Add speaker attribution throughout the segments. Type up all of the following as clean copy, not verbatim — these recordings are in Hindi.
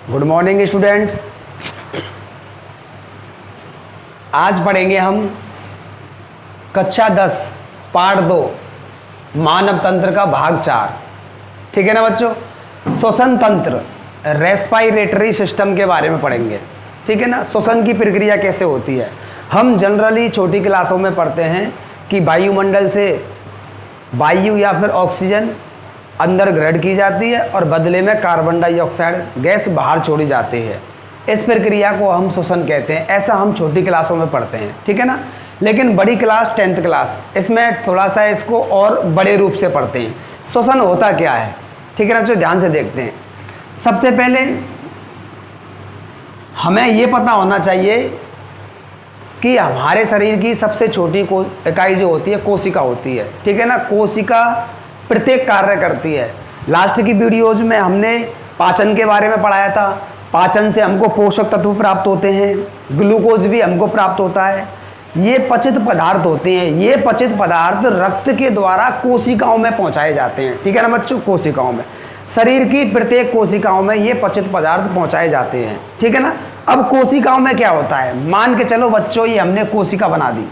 Speaker 1: Good morning students. आज पढ़ेंगे हम कक्षा 10 पार्ट 2 मानव तंत्र का भाग 4। ठीक है ना बच्चों। श्वसन तंत्र रेस्पिरेटरी सिस्टम के बारे में पढ़ेंगे। ठीक है ना। श्वसन की प्रक्रिया कैसे होती है। हम जनरली छोटी क्लासों में पढ़ते हैं कि वायुमंडल से वायु या फिर ऑक्सीजन अंदर ग्रहण की जाती है और बदले में कार्बन डाइऑक्साइड गैस बाहर छोड़ी जाती है। इस प्रक्रिया को हम श्वसन कहते हैं। ऐसा हम छोटी क्लासों में पढ़ते हैं। ठीक है ना। लेकिन बड़ी क्लास 10th क्लास इसमें थोड़ा सा इसको और बड़े रूप से पढ़ते हैं। श्वसन होता क्या है। ठीक है ना। जो ध्यान से देखते हैं, सबसे पहले हमें ये पता होना चाहिए कि हमारे शरीर की सबसे छोटी इकाई जो होती है कोशिका होती है। ठीक है ना। कोशिका प्रत्येक कार्य करती है। लास्ट की वीडियोज में हमने पाचन के बारे में पढ़ाया था। पाचन से हमको पोषक तत्व प्राप्त होते हैं, ग्लूकोज भी हमको प्राप्त होता है। ये पचित पदार्थ होते हैं। ये पचित पदार्थ रक्त के द्वारा कोशिकाओं में पहुंचाए जाते हैं। ठीक है ना बच्चों। कोशिकाओं में, शरीर की प्रत्येक कोशिकाओं में ये पचित पदार्थ पहुंचाए जाते हैं। ठीक है ना। अब कोशिकाओं में क्या होता है, मान के चलो बच्चों ये हमने कोशिका बना दी,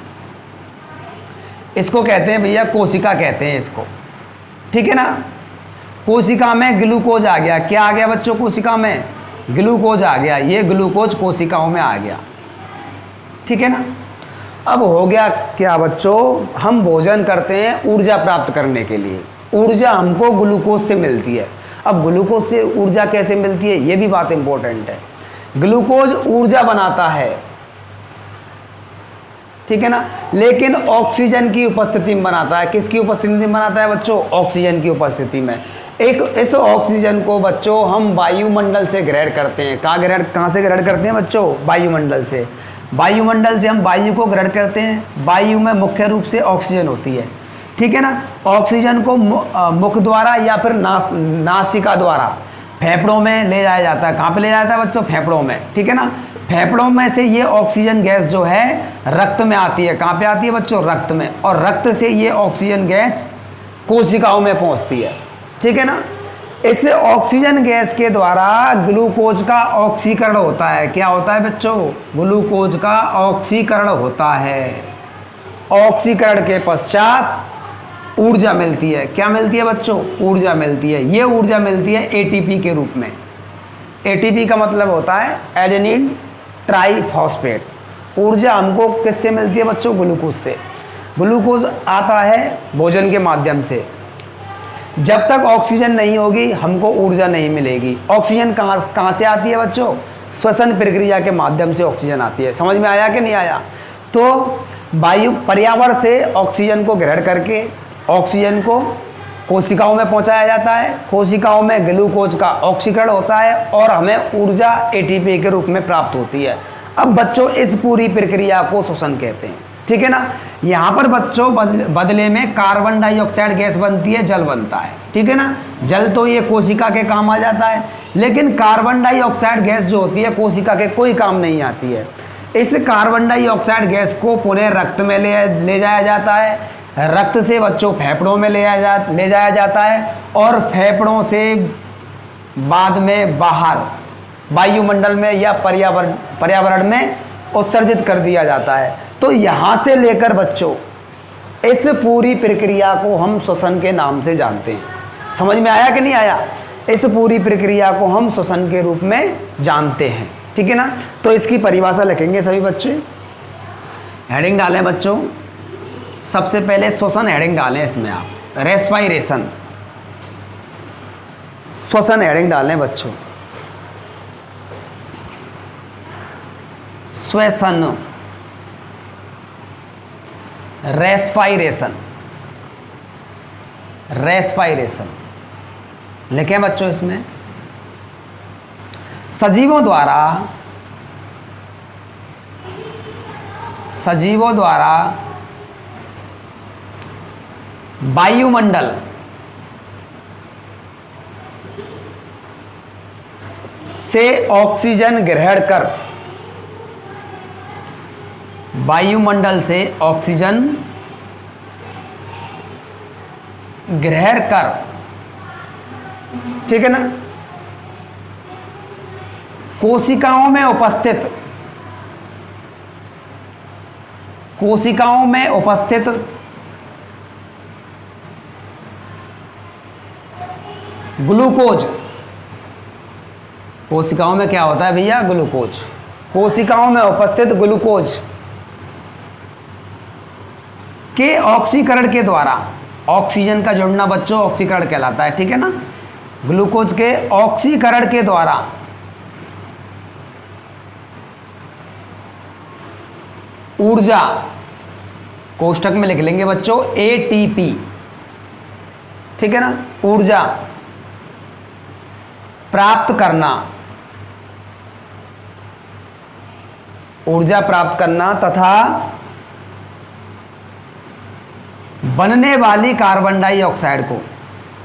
Speaker 1: इसको कहते हैं भैया कोशिका कहते हैं इसको। ठीक है ना। कोशिका में ग्लूकोज आ गया। क्या आ गया बच्चों, कोशिका में ग्लूकोज आ गया। ये ग्लूकोज कोशिकाओं में आ गया। ठीक है ना। अब हो गया क्या बच्चों, हम भोजन करते हैं ऊर्जा प्राप्त करने के लिए। ऊर्जा हमको ग्लूकोज से मिलती है। अब ग्लूकोज से ऊर्जा कैसे मिलती है, ये भी बात इंपॉर्टेंट है। ग्लूकोज ऊर्जा बनाता है। ठीक है ना। लेकिन ऑक्सीजन की उपस्थिति में बनाता है। किसकी उपस्थिति में बनाता है बच्चों, ऑक्सीजन की उपस्थिति में। इस ऑक्सीजन को बच्चों हम वायुमंडल से ग्रहण करते हैं। कहाँ से ग्रहण करते हैं बच्चों, वायुमंडल से। वायुमंडल से हम वायु को ग्रहण करते हैं। वायु में मुख्य रूप से ऑक्सीजन होती है। ठीक है ना। ऑक्सीजन को मुख द्वारा या फिर नासिका द्वारा फेफड़ों में ले जाया जाता है। कहाँ पे ले जाता है बच्चों, फेफड़ों में। ठीक है ना। फेफड़ों में से ये ऑक्सीजन गैस जो है रक्त में आती है। कहाँ पे आती है बच्चों, रक्त में। और रक्त से ये ऑक्सीजन गैस कोशिकाओं में पहुंचती है। ठीक है ना। इस ऑक्सीजन गैस के द्वारा ग्लूकोज का ऑक्सीकरण होता है। क्या होता है बच्चों, ग्लूकोज का ऑक्सीकरण होता है। ऑक्सीकरण के पश्चात ऊर्जा मिलती है। क्या मिलती है बच्चों, ऊर्जा मिलती है। ये ऊर्जा मिलती है एटीपी के रूप में। एटीपी का मतलब होता है एडेनिन ट्राईफॉस्फेट। ऊर्जा हमको किससे मिलती है बच्चों, ग्लूकोज से। ग्लूकोज आता है भोजन के माध्यम से। जब तक ऑक्सीजन नहीं होगी हमको ऊर्जा नहीं मिलेगी। ऑक्सीजन कहाँ से आती है बच्चों, श्वसन प्रक्रिया के माध्यम से ऑक्सीजन आती है। समझ में आया कि नहीं आया। तो वायु पर्यावरण से ऑक्सीजन को ग्रहण करके ऑक्सीजन को कोशिकाओं में पहुंचाया जाता है। कोशिकाओं में ग्लूकोज का ऑक्सीकरण होता है और हमें ऊर्जा एटीपी के रूप में प्राप्त होती है। अब बच्चों इस पूरी प्रक्रिया को श्वसन कहते हैं। ठीक है ना। यहाँ पर बच्चों बदले में कार्बन डाइऑक्साइड गैस बनती है, जल बनता है। ठीक है ना। जल तो ये कोशिका के काम आ जाता है, लेकिन कार्बन डाइऑक्साइड गैस जो होती है कोशिका के कोई काम नहीं आती है। इस कार्बन डाइऑक्साइड गैस को पुनः रक्त में ले जाया जाता है। रक्त से बच्चों फेफड़ों में ले जाया जाता है और फेफड़ों से बाद में बाहर वायुमंडल में या पर्यावरण में उत्सर्जित कर दिया जाता है। तो यहाँ से लेकर बच्चों इस पूरी प्रक्रिया को हम श्वसन के नाम से जानते हैं। समझ में आया कि नहीं आया। इस पूरी प्रक्रिया को हम श्वसन के रूप में जानते हैं। ठीक है ना। तो इसकी परिभाषा लिखेंगे सभी बच्चे। हेडिंग डालें बच्चों। सबसे पहले श्वसन हेडिंग डालें इसमें आप, रेस्पिरेशन श्वसन हेडिंग डालें बच्चों। श्वसन रेस्पिरेशन, रेस्पिरेशन लिखें बच्चों इसमें। सजीवों द्वारा वायुमंडल से ऑक्सीजन ग्रहण कर, वायुमंडल से ऑक्सीजन ग्रहण कर। ठीक है ना। कोशिकाओं में उपस्थित ग्लूकोज, कोशिकाओं में क्या होता है भैया? ग्लूकोज। कोशिकाओं में उपस्थित ग्लूकोज के ऑक्सीकरण के द्वारा, ऑक्सीजन का जुड़ना बच्चों ऑक्सीकरण कहलाता है, ठीक है ना। ग्लूकोज के ऑक्सीकरण के द्वारा ऊर्जा, कोष्टक में लिख लेंगे बच्चों ATP, ठीक है ना। ऊर्जा प्राप्त करना तथा बनने वाली कार्बन डाइऑक्साइड को,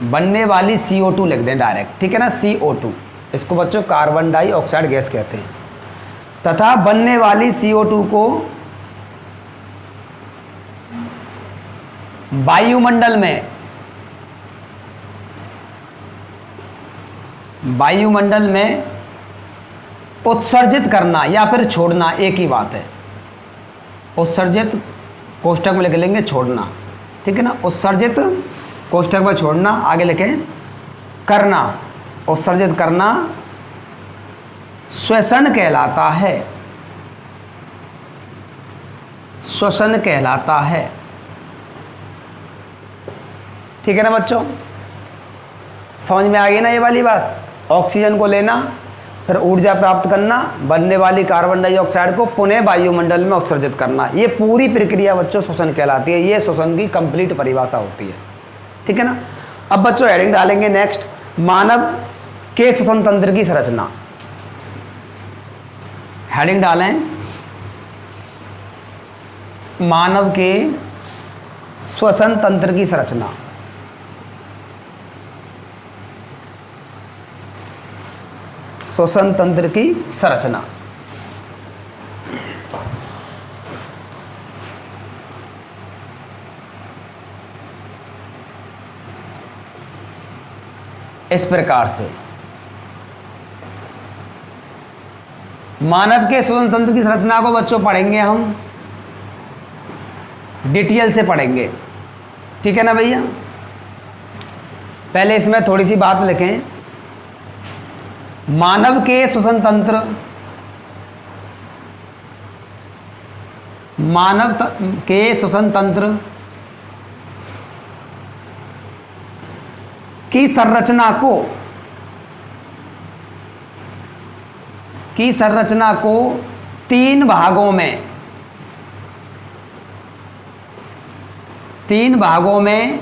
Speaker 1: बनने वाली CO2 लिख दें डायरेक्ट, ठीक है ना। CO2, इसको बच्चों कार्बन डाइऑक्साइड गैस कहते हैं। तथा बनने वाली CO2 को वायुमंडल में उत्सर्जित करना या फिर छोड़ना, एक ही बात है। उत्सर्जित कोष्टक में लिख लेंगे छोड़ना, ठीक है ना। उत्सर्जित कोष्टक में छोड़ना, आगे लिखें करना, उत्सर्जित करना श्वसन कहलाता है, श्वसन कहलाता है, ठीक है ना बच्चों। समझ में आ गई ना ये वाली बात? ऑक्सीजन को लेना, फिर ऊर्जा प्राप्त करना, बनने वाली कार्बन डाइऑक्साइड को पुनः वायुमंडल में उत्सर्जित करना, ये पूरी प्रक्रिया बच्चों श्वसन कहलाती है। ये श्वसन की कंप्लीट परिभाषा होती है, ठीक है ना। अब बच्चों हेडिंग डालेंगे नेक्स्ट, मानव के श्वसन तंत्र की संरचना। हेडिंग डालें मानव के श्वसन तंत्र की संरचना। श्वसन तंत्र की संरचना। इस प्रकार से मानव के श्वसन तंत्र की संरचना को बच्चों पढ़ेंगे हम, डिटेल से पढ़ेंगे, ठीक है ना भैया। पहले इसमें थोड़ी सी बात लिखें, मानव के श्वसन तंत्र, के श्वसन तंत्र की संरचना को तीन भागों में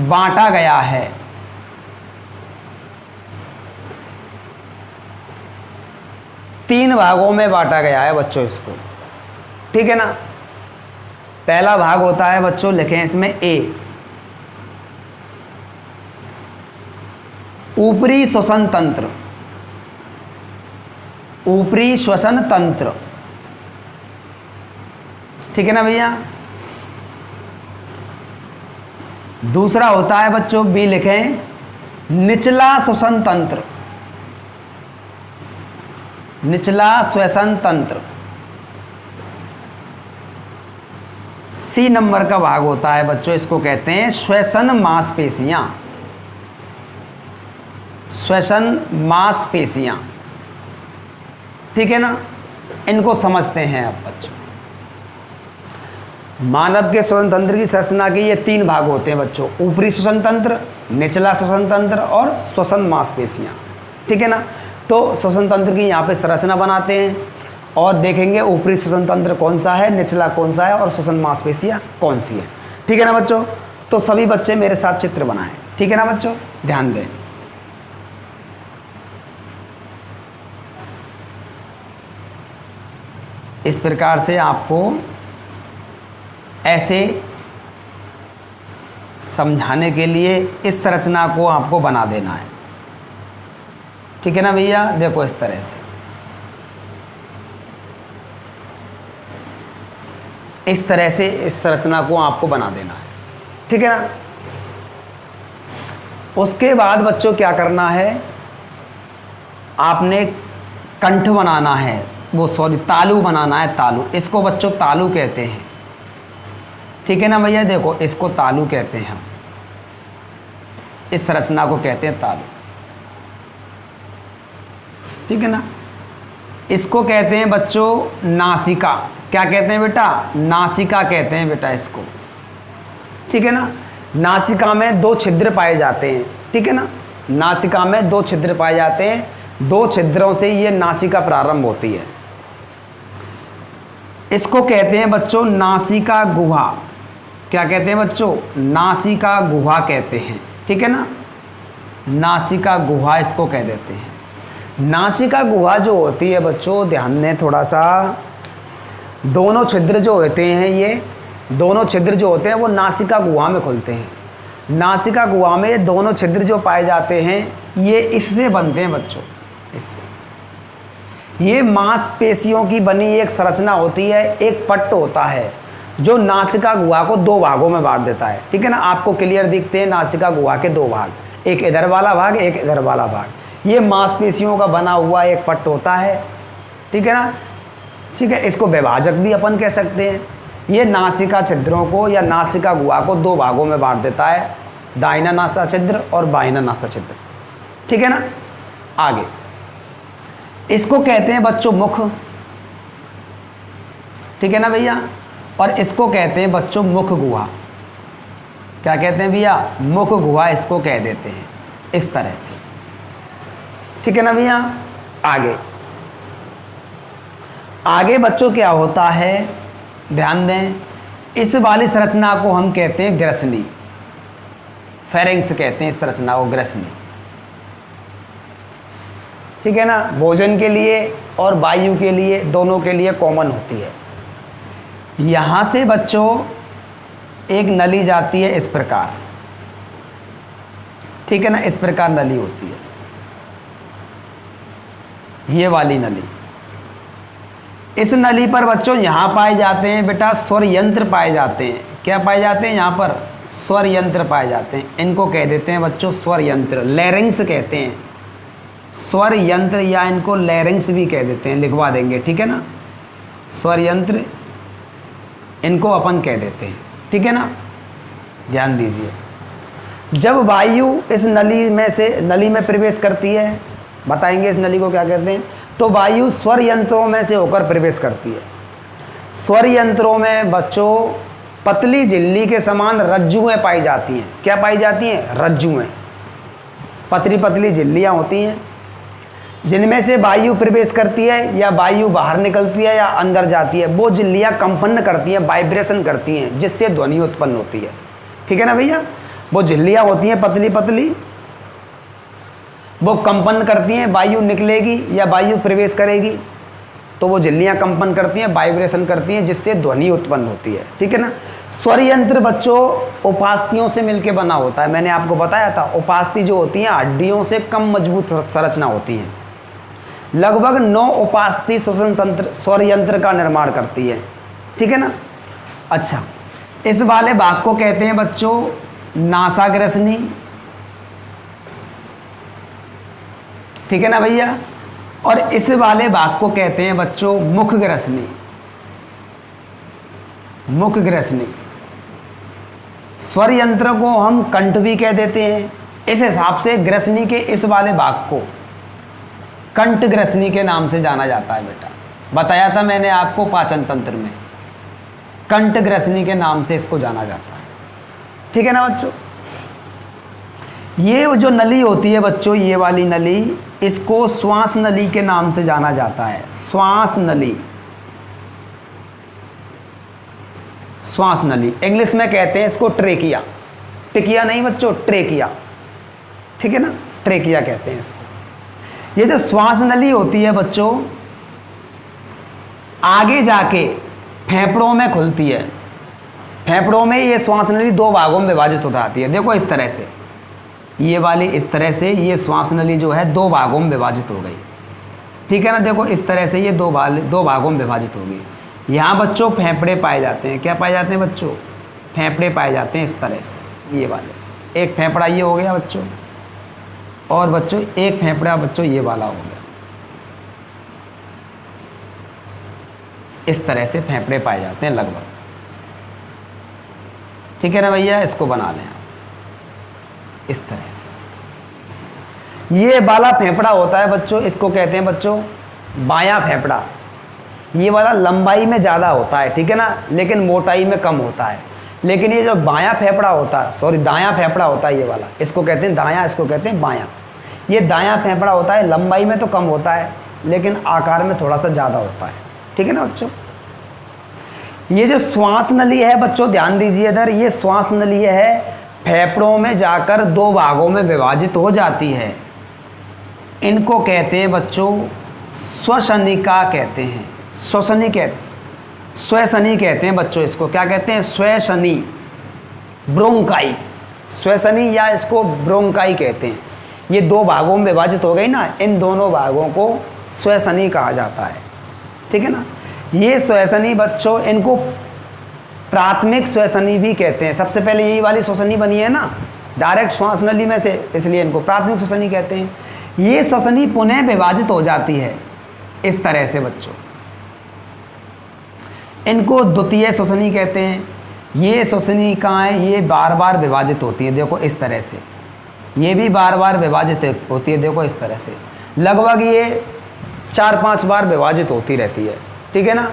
Speaker 1: बांटा गया है। तीन भागों में बांटा गया है बच्चों इसको, ठीक है ना। पहला भाग होता है बच्चों, लिखें इसमें A, ऊपरी श्वसन तंत्र, ऊपरी श्वसन तंत्र, ठीक है ना भैया। दूसरा होता है बच्चों B, लिखें निचला श्वसन तंत्र, निचला श्वसन तंत्र। C नंबर का भाग होता है बच्चों, इसको कहते हैं श्वसन मांसपेशियां, श्वसन मांसपेशियां, ठीक है ना। इनको समझते हैं अब बच्चों। मानव के श्वसन तंत्र की संरचना के ये तीन भाग होते हैं बच्चों, ऊपरी श्वसन तंत्र, निचला श्वसन तंत्र और श्वसन मांसपेशियां, ठीक है ना। तो श्वसन तंत्र की यहाँ पे संरचना बनाते हैं और देखेंगे ऊपरी श्वसन तंत्र कौन सा है, निचला कौन सा है और श्वसन मांसपेशियां कौन सी है, ठीक है ना बच्चों। तो सभी बच्चे मेरे साथ चित्र बनाएं, ठीक है ना बच्चों, ध्यान दें। इस प्रकार से आपको ऐसे समझाने के लिए इस संरचना को आपको बना देना है, ठीक है ना भैया। देखो इस तरह से, इस तरह से इस संरचना को आपको बना देना है, ठीक है ना। उसके बाद बच्चों क्या करना है, आपने कंठ बनाना है, वो सॉरी तालु बनाना है, तालु, इसको बच्चों तालु कहते हैं। ठीक है ना भैया, देखो इसको तालु कहते हैं हम, इस संरचना को कहते हैं तालु। ठीक है ना, इसको कहते हैं बच्चों नासिका। क्या कहते हैं बेटा? नासिका कहते हैं बेटा इसको। ठीक है ना, नासिका में 2 छिद्र पाए जाते हैं। ठीक है ना, नासिका में 2 छिद्र पाए जाते हैं, 2 छिद्रों से ये नासिका प्रारंभ होती है। इसको कहते हैं बच्चों नासिका गुहा। क्या कहते हैं बच्चों? नासिका गुहा कहते हैं। ठीक है ना, नासिका गुहा इसको कह देते हैं। नासिका गुहा जो होती है बच्चों, ध्यान दें थोड़ा सा, दोनों छिद्र जो होते हैं, ये दोनों छिद्र जो होते हैं वो नासिका गुहा में खुलते हैं। नासिका गुहा में दोनों छिद्र जो पाए जाते हैं ये इससे बनते हैं बच्चों, इससे। ये मांसपेशियों की बनी एक संरचना होती है, एक पट्ट होता है जो नासिका गुहा को 2 भागों में बांट देता है। ठीक है ना, आपको क्लियर दिखते हैं नासिका गुहा के 2 भाग, एक इधर वाला भाग, एक इधर वाला भाग। ये मांसपेशियों का बना हुआ एक पट्ट होता है। ठीक है ना, ठीक है, इसको विभाजक भी अपन कह सकते हैं। ये नासिका छिद्रों को या नासिका गुहा को 2 भागों में बांट देता है, दाहिना नासा छिद्र और बाहिना नासा छिद्र। ठीक है ना, आगे इसको कहते हैं बच्चों मुख। ठीक है ना भैया, और इसको कहते हैं बच्चों मुख गुहा। क्या कहते हैं भैया? मुख गुहा इसको कह देते हैं, इस तरह से। ठीक है ना भैया, आगे आगे बच्चों क्या होता है, ध्यान दें, इस वाली संरचना को हम कहते हैं ग्रसनी, फेरिंग्स कहते हैं इस संरचना को, ग्रसनी। ठीक है ना, भोजन के लिए और वायु के लिए, दोनों के लिए कॉमन होती है। यहाँ से बच्चों एक नली जाती है इस प्रकार। ठीक है ना, इस प्रकार नली होती है, ये वाली नली। इस नली पर बच्चों यहाँ पाए जाते हैं बेटा स्वर यंत्र पाए जाते हैं। क्या पाए जाते हैं? यहाँ पर स्वर यंत्र पाए जाते हैं। इनको कह देते हैं बच्चों स्वर यंत्र, लैरिंग्स कहते हैं, स्वर यंत्र, या इनको लैरिंग्स भी कह देते हैं, लिखवा देंगे। ठीक है ना, स्वर यंत्र इनको अपन कह देते हैं। ठीक है ना, ध्यान दीजिए। जब वायु इस नली में से, नली में प्रवेश करती है, बताएंगे इस नली को क्या कहते हैं, तो वायु स्वर यंत्रों में से होकर प्रवेश करती है। स्वर यंत्रों में बच्चों पतली झिल्ली के समान रज्जुएं पाई जाती हैं। क्या पाई जाती हैं? रज्जुएं, पतली पतली झिल्लियां होती हैं जिनमें से वायु प्रवेश करती है या वायु बाहर निकलती है या अंदर जाती है। वो झिल्लियां कंपन करती हैं, वाइब्रेशन करती हैं, जिससे ध्वनि उत्पन्न होती है। ठीक है ना भैया, वो झिल्लियां होती हैं पतली पतली, वो कंपन करती हैं, वायु निकलेगी या वायु प्रवेश करेगी तो वो झिल्लियां कंपन करती हैं, वाइब्रेशन करती हैं, जिससे ध्वनि उत्पन्न होती है। ठीक है ना, स्वर यंत्र बच्चों उपास्थियों से मिलकर बना होता है। मैंने आपको बताया था, उपास्थि जो होती हैं हड्डियों से कम मजबूत संरचना होती हैं। लगभग 9 उपास्थि श्वसन तंत्र स्वर यंत्र का निर्माण करती है। ठीक है ना, अच्छा, इस वाले भाग को कहते हैं बच्चों नासाग्रसनी। ठीक है ना भैया, और इस वाले भाग को कहते हैं बच्चों मुख ग्रसनी। मुख ग्रसनी, स्वर यंत्र को हम कंठ भी कह देते हैं। इस हिसाब से ग्रसनी के इस वाले भाग को कंठ ग्रसनी के नाम से जाना जाता है बेटा। बताया था मैंने आपको पाचन तंत्र में, कंठ ग्रसनी के नाम से इसको जाना जाता है। ठीक है ना बच्चों, ये जो नली होती है बच्चों, ये वाली नली, इसको श्वास नली के नाम से जाना जाता है। श्वास नली, श्वास नली, इंग्लिश में कहते हैं इसको ट्रेकिया। टिकिया नहीं बच्चों, ट्रेकिया। ठीक है ना, ट्रेकिया कहते हैं इसको। ये जो श्वास नली होती है बच्चों, आगे जाके फेफड़ों में खुलती है। फेफड़ों में ये श्वास नली 2 भागों में विभाजित हो जाती है। देखो इस तरह से, ये वाली इस तरह से ये श्वास नली जो है 2 भागों में विभाजित हो गई। ठीक है ना, देखो इस तरह से ये 2 भागों में विभाजित हो गई। यहाँ बच्चों फेफड़े पाए जाते हैं। क्या पाए जाते हैं बच्चों? फेफड़े पाए जाते हैं इस तरह से, ये वाले। एक फेफड़ा ये हो गया बच्चों, और बच्चों एक फेफड़ा बच्चों ये वाला हो गया। इस तरह से फेफड़े पाए जाते हैं लगभग। ठीक है ना भैया, इसको बना लें आप इस तरह से। ये वाला फेफड़ा होता है बच्चों, इसको कहते हैं बच्चों बायां फेफड़ा। ये वाला लंबाई में ज़्यादा होता है, ठीक है ना, लेकिन मोटाई में कम होता है। लेकिन ये जो बायां फेफड़ा होता है, सॉरी दायां फेफड़ा होता है, ये वाला इसको कहते हैं दायां, इसको कहते हैं बायां। ये दायां फेफड़ा होता है, लंबाई में तो कम होता है लेकिन आकार में थोड़ा सा ज़्यादा होता है। ठीक है ना बच्चों। ये जो श्वास नली है बच्चों, ध्यान दीजिए इधर, ये श्वास नली है फेफड़ों में जाकर दो भागों में विभाजित हो जाती है। इनको कहते हैं बच्चों श्वसनिका कहते हैं, श्वसनी कहते, श्वसनी कहते हैं बच्चों। इसको क्या कहते हैं? श्वसनी, ब्रोंकाई, श्वसनी या इसको ब्रोंकाई कहते हैं। ये दो भागों में विभाजित हो गई ना, इन दोनों भागों को श्वसनी कहा जाता है। ठीक है ना। ये श्वसनी बच्चों, इनको प्राथमिक श्वसनी भी कहते हैं। सबसे पहले यही वाली श्वसनी बनी है ना डायरेक्ट श्वास नली में से, इसलिए इनको प्राथमिक श्वसनी कहते हैं। ये श्वसनी पुनः विभाजित हो जाती है इस तरह से बच्चों, इनको द्वितीय श्वसनी कहते हैं। ये श्वसनिकाएँ ये बार बार विभाजित होती हैं, देखो इस तरह से, ये भी बार बार विभाजित होती है, देखो इस तरह से, लगभग ये 4-5 बार विभाजित होती रहती है। ठीक है ना।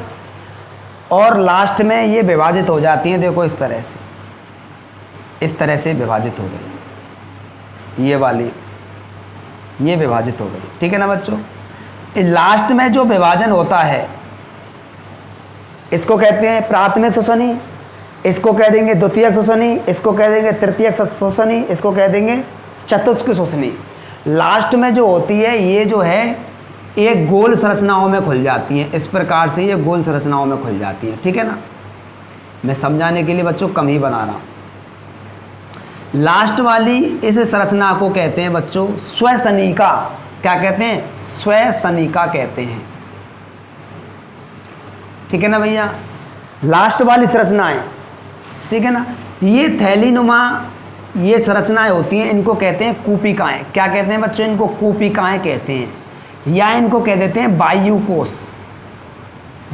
Speaker 1: और लास्ट में ये विभाजित हो जाती हैं, देखो इस तरह से, इस तरह से विभाजित हो गई ये वाली, ये विभाजित हो गई। ठीक है ना बच्चों। लास्ट में जो विभाजन होता है इसको कहते हैं प्राथमिक श्वसनी, इसको कह देंगे द्वितीयक श्वसनी, इसको कह देंगे तृतीयक श्वसनी, इसको कह देंगे चतुष्क श्वसनी। लास्ट में जो होती है ये जो है एक गोल संरचनाओं में खुल जाती हैं, इस प्रकार से ये गोल संरचनाओं में खुल जाती हैं। ठीक है ना। मैं समझाने के लिए बच्चों कम ही बना रहा हूँ। लास्ट वाली इस संरचना को कहते हैं बच्चों श्वसनिका। क्या कहते हैं? श्वसनिका कहते हैं। ठीक है ना भैया। लास्ट वाली संरचनाएं, ठीक है ना, ये थैलीनुमा ये संरचनाएं होती हैं, इनको कहते हैं कूपिकाएं। क्या कहते हैं बच्चों? इनको कूपिकाएं कहते हैं, या इनको कह देते हैं वायुकोश।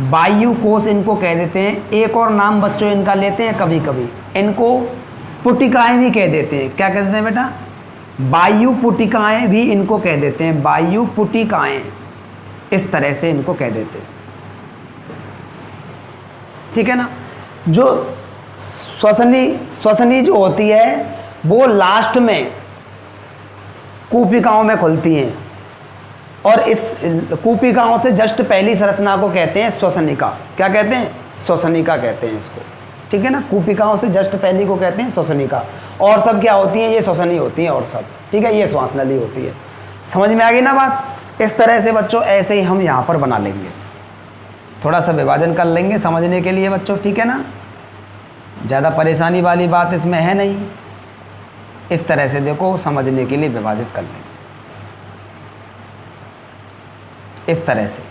Speaker 1: वायुकोश इनको कह देते हैं। एक और नाम बच्चों इनका लेते हैं कभी कभी, इनको पुटिकाएं भी कह देते हैं। क्या कह देते हैं बेटा? वायु पुटिकाएं भी इनको कह देते हैं, वायु पुटिकाएं, इस तरह से इनको कह देते हैं। ठीक है ना। जो श्वसनी जो होती है वो लास्ट में कूपिकाओं में खुलती हैं, और इस कूपिकाओं से जस्ट पहली संरचना को कहते हैं श्वसनिका। क्या कहते हैं? श्वसनिका कहते हैं इसको। ठीक है ना। कूपिकाओं से जस्ट पहली को कहते हैं श्वसनिका, और सब क्या होती हैं? ये श्वसनी होती हैं और सब। ठीक है, ये श्वास नली होती है। समझ में आ गई ना बात। इस तरह से बच्चों ऐसे ही हम यहाँ पर बना लेंगे, थोड़ा सा विभाजन कर लेंगे समझने के लिए बच्चों। ठीक है ना। ज़्यादा परेशानी वाली बात इसमें है नहीं। इस तरह से देखो समझने के लिए विभाजित कर लेंगे इस तरह से।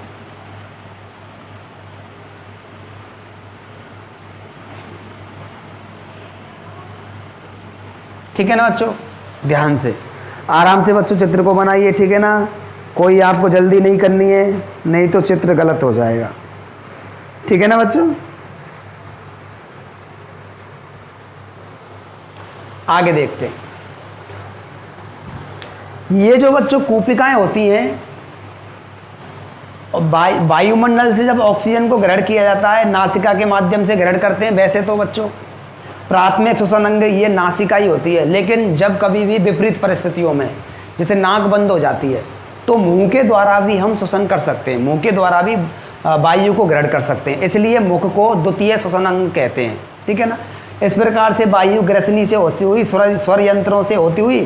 Speaker 1: ठीक है ना बच्चों। ध्यान से आराम से बच्चों चित्र को बनाइए। ठीक है ना। कोई आपको जल्दी नहीं करनी है, नहीं तो चित्र गलत हो जाएगा। ठीक है ना बच्चों। आगे देखते हैं। ये जो बच्चों कूपिकाएं होती हैं, वायुमंडल से जब ऑक्सीजन को ग्रहण किया जाता है, नासिका के माध्यम से ग्रहण करते हैं। वैसे तो बच्चों प्राथमिक श्वसन अंग ये नासिका ही होती है, लेकिन जब कभी भी विपरीत परिस्थितियों में जैसे नाक बंद हो जाती है तो मुंह के द्वारा भी हम श्वसन कर सकते हैं, मुंह के द्वारा भी वायु को ग्रहण कर सकते हैं। इसलिए मुख को द्वितीय श्वसन अंग कहते हैं। ठीक है ना। इस प्रकार से वायु ग्रसनी से होती हुई, स्वर यंत्रों से होती हुई,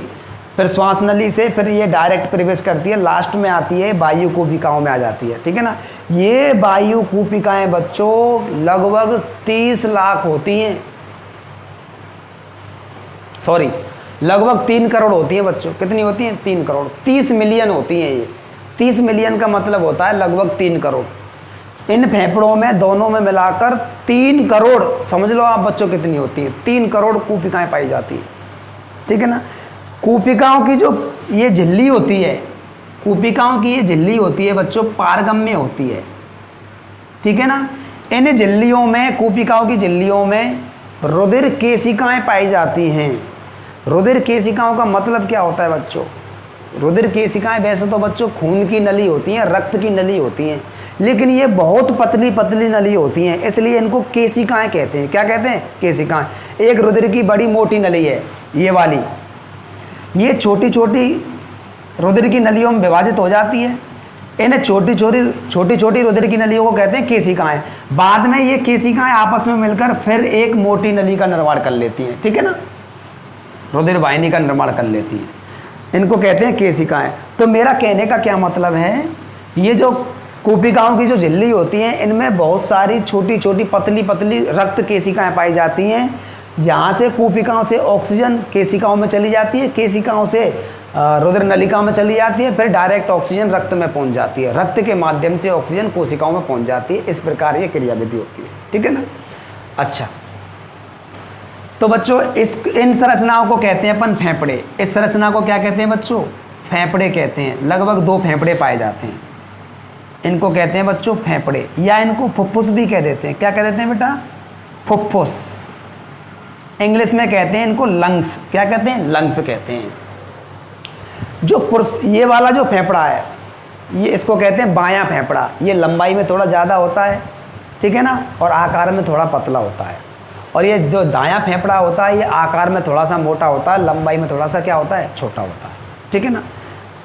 Speaker 1: फिर श्वास नली से फिर ये डायरेक्ट प्रवेश करती है, लास्ट में आती है वायु कूपिकाओं में आ जाती है। ठीक है ना। ये वायु कूपिकाएं बच्चों लगभग 30 लाख होती हैं, सॉरी लगभग 3 करोड़ होती हैं बच्चों। कितनी होती हैं? 3 करोड़, 30 मिलियन होती हैं ये। 30 मिलियन का मतलब होता है लगभग 3 करोड़। इन फेफड़ों में दोनों में मिलाकर 3 करोड़, समझ लो आप बच्चों कितनी होती है, 3 करोड़ कूपिकाएं पाई जाती हैं। ठीक है ना। कूपिकाओं की जो ये झिल्ली होती है, कूपिकाओं की ये झिल्ली होती है बच्चों पारगम्य होती है। ठीक है ना। इन झिल्लियों में, कूपिकाओं की झिल्लियों में रुधिर केशिकाएं पाई जाती हैं। रुधिर केशिकाओं का मतलब क्या होता है बच्चों? रुधिर केशिकाएं वैसे तो बच्चों खून की नली होती हैं, रक्त की नली होती हैं, लेकिन ये बहुत पतली पतली नली होती हैं, इसलिए इनको केशिकाएं कहते हैं। क्या कहते हैं? केशिकाएं। एक रुधिर की बड़ी मोटी नली है ये वाली, ये छोटी छोटी रुधिर की नलियों में विभाजित हो जाती है। इन्हें छोटी छोटी रुधिर की नलियों को कहते हैं केशिकाएं। बाद में ये केशिकाएं आपस में मिलकर फिर एक मोटी नली का निर्माण कर लेती हैं, ठीक है ना, रुधिर वाहिनी का निर्माण कर लेती हैं, इनको कहते हैं केशिकाएं। तो मेरा कहने का क्या मतलब है, ये जो कूपिकाओं की जो झिल्ली होती हैं इनमें बहुत सारी छोटी छोटी पतली पतली रक्त केशिकाएं पाई जाती हैं, जहाँ से कूपिकाओं से ऑक्सीजन केशिकाओं में चली जाती है, केशिकाओं से रुधिर नलिका में चली जाती है, फिर डायरेक्ट ऑक्सीजन रक्त में पहुंच जाती है, रक्त के माध्यम से ऑक्सीजन कोशिकाओं में पहुंच जाती है। इस प्रकार ये क्रियाविधि होती है, ठीक है ना। अच्छा, तो बच्चों इन संरचनाओं को कहते हैं अपन फेफड़े। इस संरचना को क्या कहते हैं बच्चों? फेफड़े कहते हैं। लगभग 2 फेफड़े पाए जाते हैं, इनको कहते हैं बच्चों फेफड़े, या इनको फुफ्फुस भी कह देते हैं। क्या कह देते हैं बेटा? फुफ्फुस। इंग्लिश में कहते हैं इनको लंग्स। क्या कहते हैं? लंग्स कहते हैं। जो पुरुष, ये वाला जो फेफड़ा है, ये इसको कहते हैं बायां फेफड़ा। ये लंबाई में थोड़ा ज़्यादा होता है, ठीक है ना, और आकार में थोड़ा पतला होता है। और ये जो दायां फेफड़ा होता है, ये आकार में थोड़ा सा मोटा होता है, लंबाई में थोड़ा सा क्या होता है? छोटा होता है, ठीक है ना।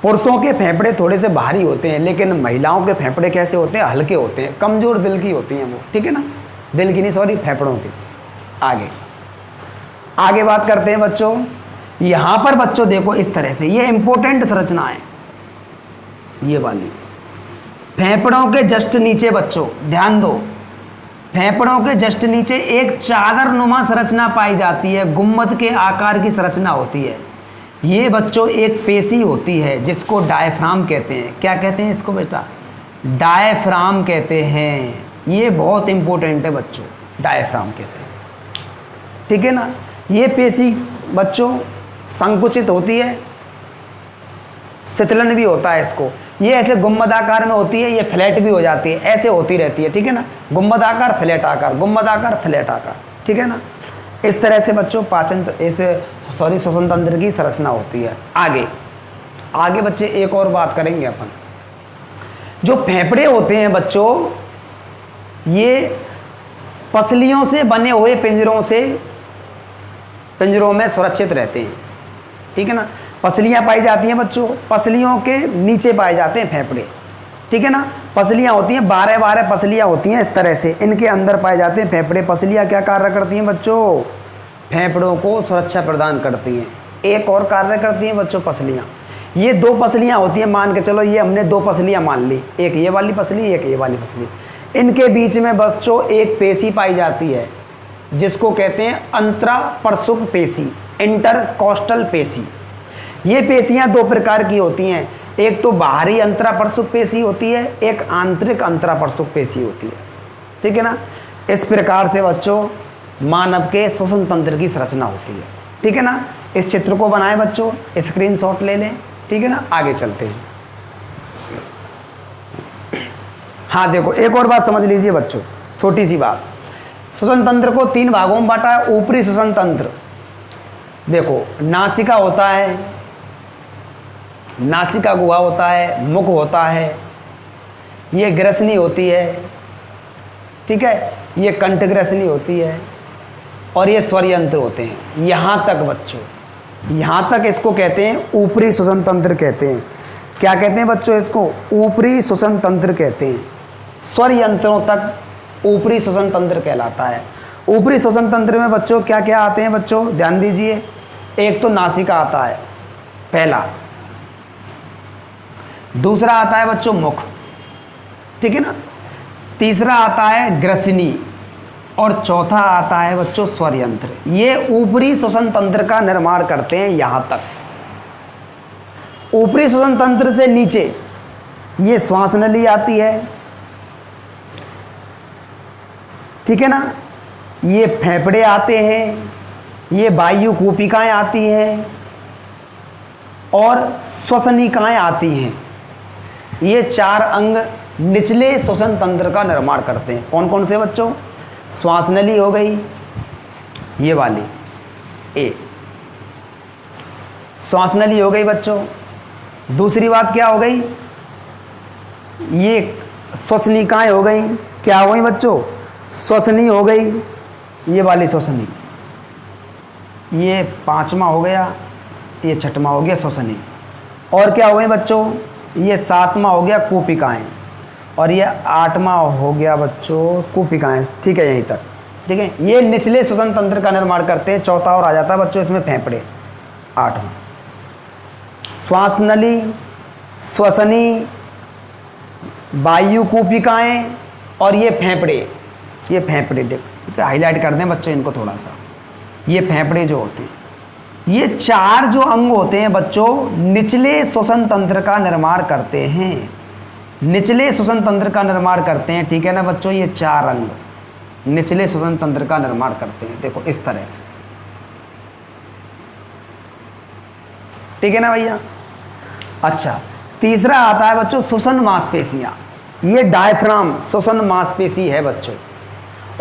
Speaker 1: पुरुषों के फेफड़े थोड़े से भारी होते हैं, लेकिन महिलाओं के फेफड़े कैसे होते हैं? हल्के होते हैं, कमज़ोर दिल की होती हैं वो, ठीक है ना, दिल की नहीं, सॉरी, फेफड़ों की। आगे बात करते हैं बच्चों। यहाँ पर बच्चों देखो इस तरह से, ये इंपॉर्टेंट संरचना है ये वाली। फेफड़ों के जस्ट नीचे बच्चों ध्यान दो, फेफड़ों के जस्ट नीचे एक चादर नुमा संरचना पाई जाती है, गुम्बद के आकार की संरचना होती है। ये बच्चों एक पेशी होती है जिसको डायफ्राम कहते हैं। क्या कहते हैं इसको बेटा? डायफ्राम कहते हैं। ये बहुत इंपॉर्टेंट है बच्चों, डायफ्राम कहते हैं, ठीक है ना। ये पेशी बच्चों संकुचित होती है, शिथिलन भी होता है इसको। ये ऐसे गुम्बद आकार में होती है, ये फ्लैट भी हो जाती है, ऐसे होती रहती है, ठीक है ना। गुम्बद आकार, फ्लैट आकार, गुम्बद आकार, फ्लैट आकार, ठीक है ना। इस तरह से बच्चों श्वसन तंत्र की संरचना होती है। आगे बच्चे एक और बात करेंगे अपन। जो फेफड़े होते हैं बच्चों, ये पसलियों से बने हुए पिंजरों में सुरक्षित रहते हैं, ठीक है ना। पसलियाँ पाई जाती हैं बच्चों, पसलियों के नीचे पाए जाते हैं फेफड़े, ठीक है ना। पसलियाँ होती हैं, 12 पसलियाँ होती हैं इस तरह से, इनके अंदर पाए जाते हैं फेफड़े। पसलियाँ क्या कार्य करती हैं बच्चों? फेफड़ों को सुरक्षा प्रदान करती हैं। एक और कार्य करती हैं बच्चों पसलियाँ। ये 2 पसलियाँ होती हैं, मान के चलो ये हमने 2 पसलियाँ मान ली, एक ये वाली पसली, एक ये वाली पसली। इनके बीच में बच्चों एक पेशी पाई जाती है जिसको कहते हैं अंतरापरसुक पेशी, इंटरकॉस्टल पेशी। ये पेशियां 2 प्रकार की होती हैं, एक तो बाहरी अंतरापरसुक पेशी होती है, एक आंतरिक अंतरापरसुक पेशी होती है, ठीक है ना। इस प्रकार से बच्चों मानव के श्वसन तंत्र की संरचना होती है, ठीक है ना। इस चित्र को बनाएं बच्चों, स्क्रीनशॉट ले लें, ठीक है ना। आगे चलते हैं। हाँ देखो, एक और बात समझ लीजिए बच्चों, छोटी सी बात। श्वसन तंत्र को 3 भागों में बांटा है। ऊपरी श्वसन तंत्र देखो, नासिका होता है, नासिका गुहा होता है, मुख होता है, ये ग्रसनी होती है, ठीक है, ये कंठ ग्रसनी होती है, और ये स्वर यंत्र होते हैं। यहाँ तक बच्चों, यहाँ तक इसको कहते हैं ऊपरी श्वसन तंत्र कहते हैं। क्या कहते हैं बच्चों? इसको ऊपरी श्वसन तंत्र कहते हैं। स्वर यंत्रों तक ऊपरी श्वसन तंत्र कहलाता है। ऊपरी श्वसन तंत्र में बच्चों क्या क्या आते हैं बच्चों? ध्यान दीजिए। एक तो नासिका आता है पहला, दूसरा आता है बच्चों मुख, ठीक है ना, तीसरा आता है ग्रसनी, और चौथा आता है बच्चों स्वर यंत्र। ये ऊपरी श्वसन तंत्र का निर्माण करते हैं। यहाँ तक ऊपरी श्वसन तंत्र से नीचे ये श्वास नली आती है, ठीक है ना, ये फेफड़े आते हैं, ये वायु कूपिकाएं आती हैं, और श्वसनिकाएं आती हैं। ये 4 अंग निचले श्वसन तंत्र का निर्माण करते हैं। कौन कौन से बच्चों? श्वास नली हो गई, ये वाली ए, श्वास नली हो गई बच्चों। दूसरी बात क्या हो गई? ये श्वसनिकाएं हो गई। क्या हो गई बच्चों? श्वसनी हो गई, ये वाली श्वसनी। ये पांचवा हो गया, ये छठवां हो गया श्वसनी। और क्या हो गई बच्चों? ये सातवां हो गया कूपिकाएं, और ये आठवां हो गया बच्चों कूपिकाएं। ठीक है, यहीं तक। ठीक है, ये निचले श्वसन तंत्र का निर्माण करते हैं। चौथा और आ जाता है बच्चों इसमें फेफड़े, आठवां। श्वास नली, श्वसनी, वायु कूपिकाएं और ये फेफड़े। ये फेफड़े हाईलाइट कर दें बच्चों इनको थोड़ा सा। ये फेफड़े जो होते हैं, ये चार जो अंग होते हैं बच्चों, निचले श्वसन तंत्र का निर्माण करते हैं। निचले श्वसन तंत्र का निर्माण करते हैं। ठीक है ना बच्चों, ये चार अंग निचले श्वसन तंत्र का निर्माण करते हैं। देखो इस तरह से। ठीक है ना भैया? अच्छा, तीसरा आता है बच्चों श्वसन मांसपेशियां। ये डायफ्राम श्वसन मांसपेशी है बच्चों।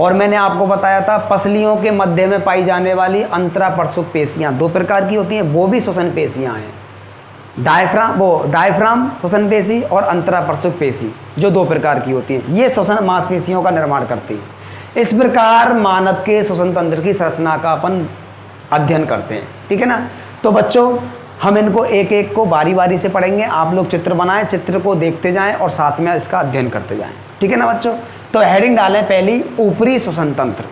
Speaker 1: और मैंने आपको बताया था पसलियों के मध्य में पाई जाने वाली अंतरापरशुक पेशियां दो प्रकार की होती हैं, वो भी श्वसन पेशियां हैं। डायफ्राम श्वसन पेशी और अंतरापरशुक पेशी जो दो प्रकार की होती हैं, ये श्वसन मांसपेशियों का निर्माण करती है। इस प्रकार मानव के श्वसन तंत्र की संरचना का अपन अध्ययन करते हैं। ठीक है ना? तो बच्चों हम इनको एक एक को बारी बारी से पढ़ेंगे। आप लोग चित्र बनाएं, चित्र को देखते जाएं और साथ में इसका अध्ययन करते जाएं। ठीक है ना बच्चों? तो हेडिंग डालें पहली, ऊपरी श्वसन तंत्र।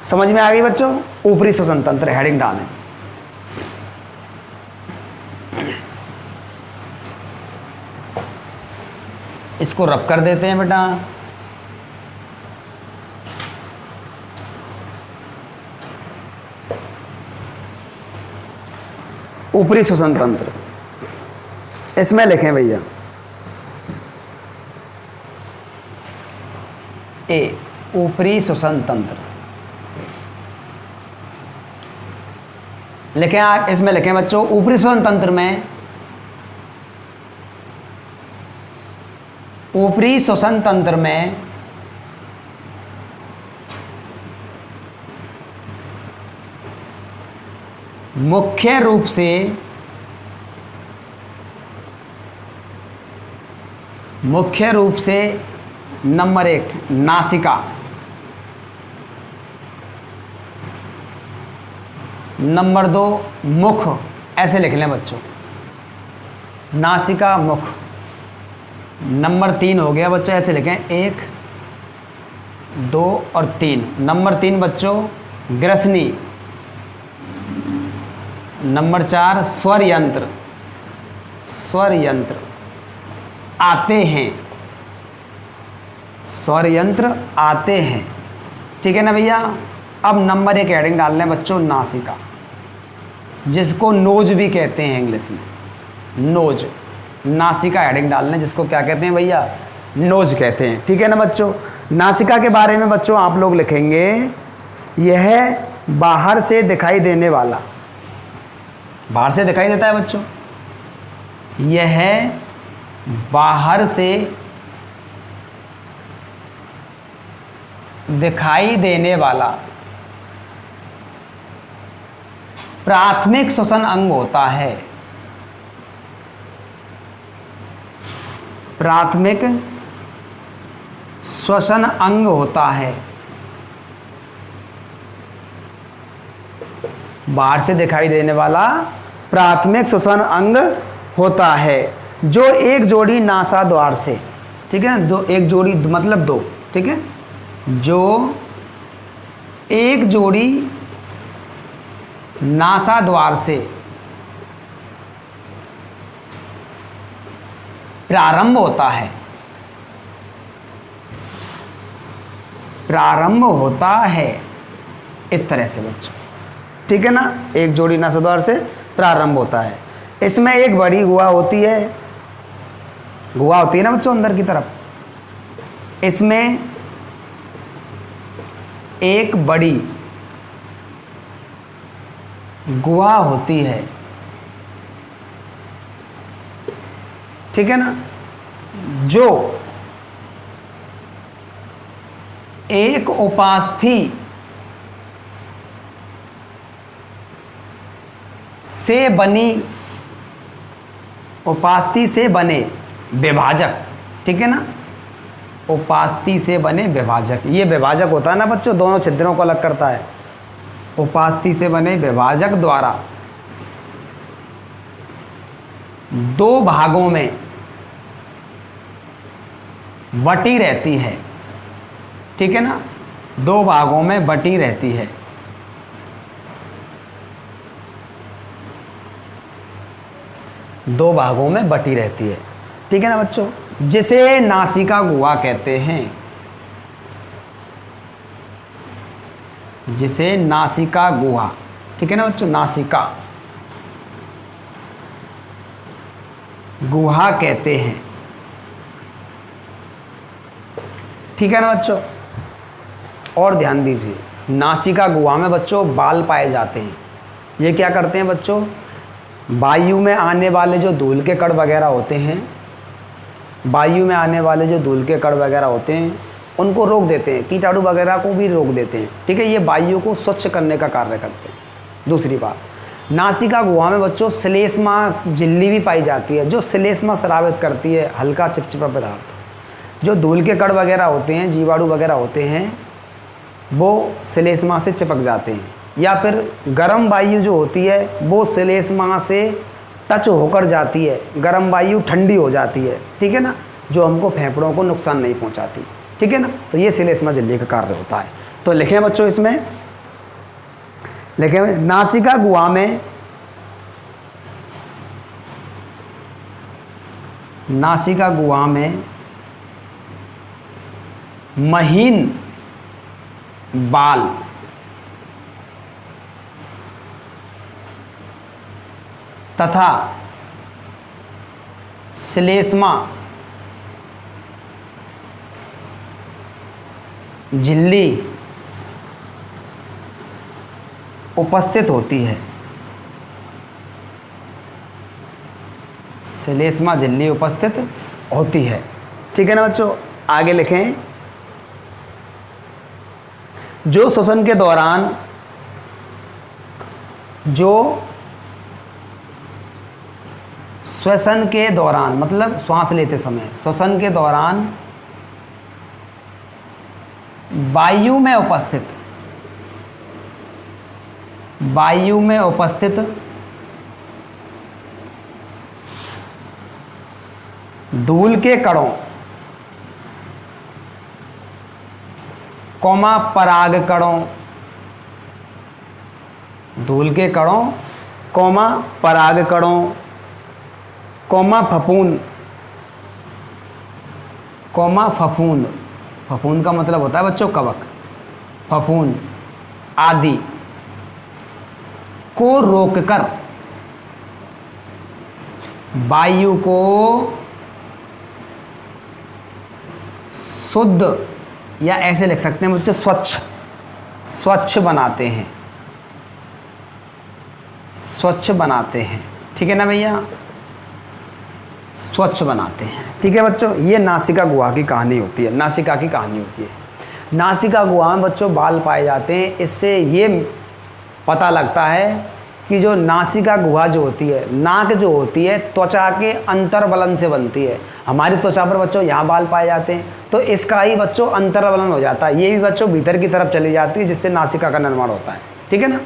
Speaker 1: समझ में आ गई बच्चों? ऊपरी श्वसन तंत्र हेडिंग डालें। इसको रब कर देते हैं बेटा। ऊपरी श्वसन तंत्र इसमें लिखें भैया ए, ऊपरी श्वसन तंत्र लिखें। इसमें लिखें बच्चों, ऊपरी श्वसन तंत्र में, ऊपरी श्वसन तंत्र में मुख्य रूप से नंबर 1 नासिका, नंबर 2 मुख। ऐसे लिख लें बच्चों, नासिका मुख। नंबर 3 हो गया बच्चों, ऐसे लिखें 1 2 और 3। नंबर 3 बच्चों ग्रसनी। नंबर 4 स्वर यंत्र। स्वर यंत्र आते हैं, स्वर यंत्र आते हैं। ठीक है ना भैया? अब नंबर 1 हेडिंग डाल लें बच्चों, नासिका, जिसको नोज भी कहते हैं इंग्लिश में, नोज। नासिका हेडिंग डाल लें, जिसको क्या कहते हैं भैया? नोज कहते हैं। ठीक है ना बच्चों? नासिका के बारे में बच्चों आप लोग लिखेंगे, यह बाहर से दिखाई देने वाला, बाहर से दिखाई देता है बच्चों, यह बाहर से दिखाई देने वाला प्राथमिक श्वसन अंग होता है। प्राथमिक श्वसन अंग होता है। बाहर से दिखाई देने वाला प्राथमिक श्वसन अंग होता है, जो एक जोड़ी नासा द्वार से, ठीक है, दो, एक जोड़ी मतलब 2, ठीक है, जो एक जोड़ी नासा द्वार से प्रारंभ होता है, प्रारंभ होता है इस तरह से बच्चों। ठीक है ना? एक जोड़ी नासा द्वार से प्रारंभ होता है। इसमें एक बड़ी गुहा होती है, गुहा होती है ना बच्चों अंदर की तरफ। इसमें एक बड़ी गुहा होती है। ठीक है ना? जो एक उपास्थि से बनी, उपास्थि से बने विभाजक, ठीक है ना, उपास्थि से बने विभाजक, ये विभाजक होता है ना बच्चों, दोनों छिद्रों को अलग करता है। उपास्थि से बने विभाजक द्वारा दो भागों में बटी रहती है, ठीक है ना, दो भागों में बटी रहती है। दो भागों में बटी रहती है, ठीक है ना बच्चों, जिसे नासिका गुहा कहते हैं, जिसे नासिका गुहा, ठीक है ना बच्चों, नासिका गुहा कहते हैं, ठीक है ना बच्चों। और ध्यान दीजिए, नासिका गुहा में बच्चों बाल पाए जाते हैं। ये क्या करते हैं बच्चों, वायु में आने वाले जो धूल के कण वगैरह होते हैं, वायु में आने वाले जो धूल के कण वगैरह होते हैं उनको रोक देते हैं, कीटाणु वगैरह को भी रोक देते हैं, ठीक है। ये वायु को स्वच्छ करने का कार्य करते हैं। दूसरी बात, नासिका गुहा में बच्चों श्लेष्मा झिल्ली भी पाई जाती है, जो श्लेष्मा स्रावित करती है, हल्का चिपचिपा पदार्थ। जो धूल के कण वगैरह होते हैं, जीवाणु वगैरह होते हैं, वो श्लेष्मा से चिपक जाते हैं, या फिर गर्म वायु जो होती है वो श्लेष्मा से टच होकर जाती है, गर्म वायु ठंडी हो जाती है, ठीक है ना, जो हमको फेफड़ों को नुकसान नहीं पहुंचाती, ठीक है ना। तो ये श्लेष्मा झिल्ली का कार्य होता है। तो लिखें बच्चों, इसमें लिखें, नासिका गुहा में, नासिका गुहा में महीन बाल तथा श्लेष्मा झिल्ली उपस्थित होती है, श्लेष्मा झिल्ली उपस्थित होती है, ठीक है ना बच्चों। आगे लिखें, जो श्वसन के दौरान, जो श्वसन के दौरान मतलब श्वास लेते समय, श्वसन के दौरान वायु में उपस्थित, वायु में उपस्थित धूल के कणों, कौमा पराग कणों, धूल के कणों, कौमा पराग कणों, कौमा फफूंद, कौमा फफूंद, फफूंद का मतलब होता है बच्चों कवक, फफूंद आदि को रोककर वायु को शुद्ध, या ऐसे लिख सकते हैं बच्चों स्वच्छ, स्वच्छ बनाते हैं, स्वच्छ बनाते हैं, ठीक है ना भैया, स्वच्छ बनाते हैं, ठीक है बच्चों। ये नासिका गुहा की कहानी होती है, नासिका की कहानी होती है। नासिका गुहा में बच्चों बाल पाए जाते हैं। इससे ये पता लगता है कि जो नासिका गुहा जो होती है, नाक जो होती है त्वचा के अंतर्वलन से बनती है। हमारी त्वचा पर बच्चों यहाँ बाल पाए जाते हैं, तो इसका ही बच्चों अंतर्वलन हो जाता है, ये भी बच्चों भीतर की तरफ चली जाती है, जिससे नासिका का निर्माण होता है, ठीक है ना।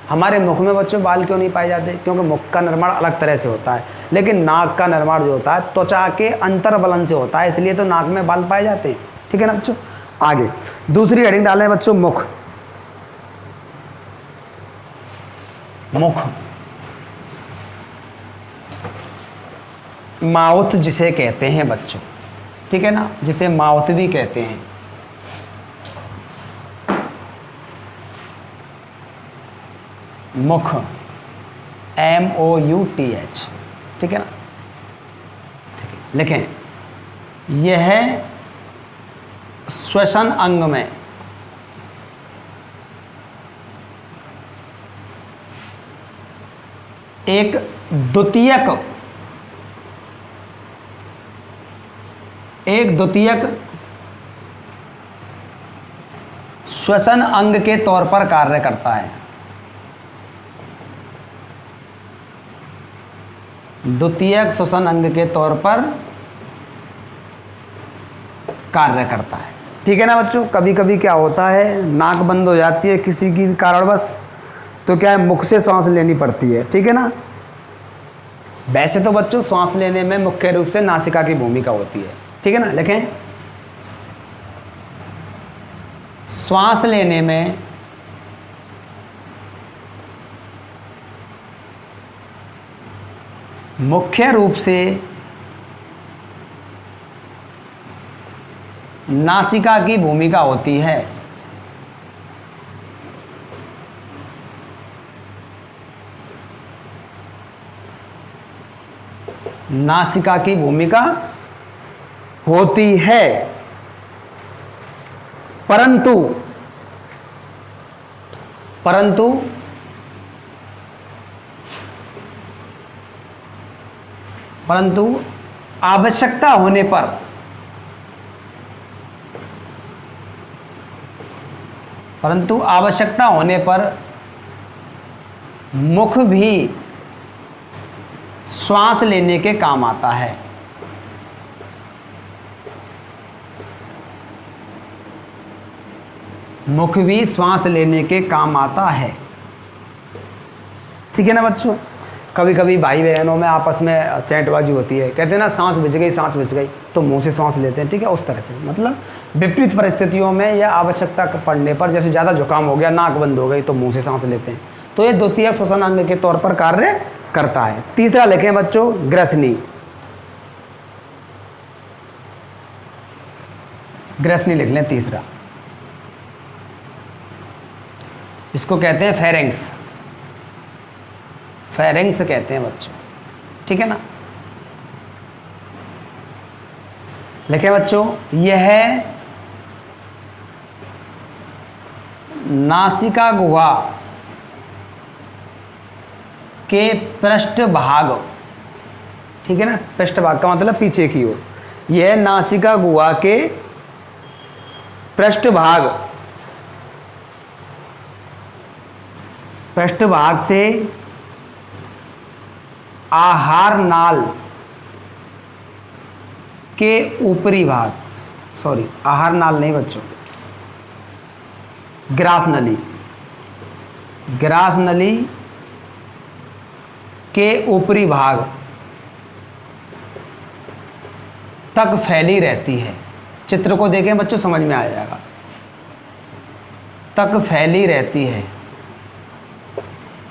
Speaker 1: हमारे मुख में बच्चों बाल क्यों नहीं पाए जाते, क्योंकि मुख का निर्माण अलग तरह से होता है, लेकिन नाक का निर्माण जो होता है त्वचा के अंतर्वलन से होता है, इसलिए तो नाक में बाल पाए जाते हैं, ठीक है ना बच्चों। आगे दूसरी हेडिंग डालें बच्चों, मुख। मुख, माउथ जिसे कहते हैं बच्चों, ठीक है ना, जिसे माउथ भी कहते हैं। मुख, MOUTH, ठीक है ना, ठीक है। लिखें, यह श्वसन अंग में एक द्वितीयक श्वसन अंग के तौर पर कार्य करता है। द्वितीयक श्वसन अंग के तौर पर कार्य करता है। ठीक है ना बच्चों। कभी कभी क्या होता है, नाक बंद हो जाती है किसी की भी कारणवश, तो क्या है, मुख से सांस लेनी पड़ती है। ठीक है ना। वैसे तो बच्चों सांस लेने में मुख्य रूप से नासिका की भूमिका होती है। ठीक है ना। लेकिन श्वास लेने में मुख्य रूप से नासिका की भूमिका होती है। नासिका की भूमिका होती है, परंतु आवश्यकता होने पर मुख भी श्वास लेने के काम आता है। मुख भी श्वास लेने के काम आता है। ठीक है ना बच्चों। कभी कभी भाई बहनों में आपस में चैटबाजी होती है, कहते हैं ना सांस भिज गई, तो मुंह से सांस लेते हैं। ठीक है, उस तरह से मतलब विपरीत परिस्थितियों में या आवश्यकता पड़ने पर, जैसे ज़्यादा जुकाम हो गया, नाक बंद हो गई, तो मुंह से सांस लेते हैं। तो ये द्वितीय श्वसन अंग के तौर पर कार्य करता है। तीसरा लिखें बच्चों, ग्रसनी। ग्रसनी लिख लें तीसरा। इसको कहते हैं फेरेंक्स। फेरेंक्स कहते हैं बच्चों। ठीक है ना। लिखें बच्चों, यह नासिका गुहा के पृष्ठभाग, ठीक है ना, पृष्ठभाग का मतलब पीछे की ओर, यह नासिका गुहा के पृष्ठभाग से आहार नाल के ऊपरी भाग, सॉरी आहार नाल नहीं बच्चों, ग्रास नली के ऊपरी भाग तक फैली रहती है। चित्र को देखें बच्चों, समझ में आ जाएगा। तक फैली रहती है।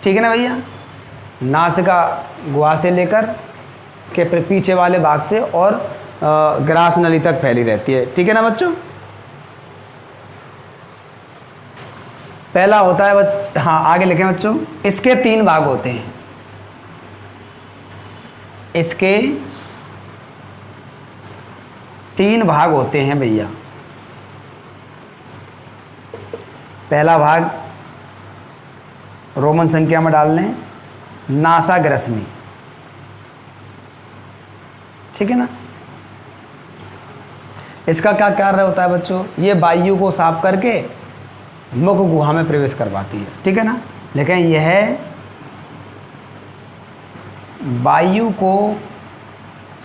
Speaker 1: ठीक है ना भैया। नासिका गुहा से लेकर के पीछे वाले भाग से और ग्रास नली तक फैली रहती है। ठीक है ना बच्चों। पहला होता है हाँ आगे लिखें बच्चों, इसके 3 भाग होते हैं। इसके 3 भाग होते हैं भैया। पहला भाग रोमन संख्या में डाल लें, नासा ग्रसनी। ठीक है ना। इसका क्या कार्य होता है बच्चों, ये वायु को साफ करके मुख गुहा में प्रवेश करवाती है। ठीक है ना। लेकिन यह वायु को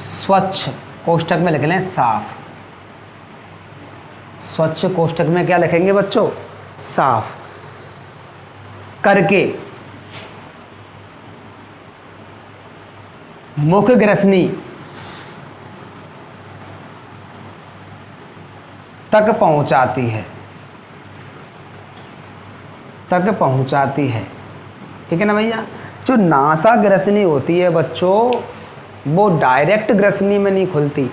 Speaker 1: स्वच्छ, कोष्ठक में लिख लें साफ। स्वच्छ कोष्ठक में क्या लिखेंगे बच्चों, साफ करके मुख ग्रसनी तक पहुंचाती है। ठीक है ना भैया। जो नासा ग्रसनी होती है बच्चों, वो डायरेक्ट ग्रसनी में नहीं खुलती,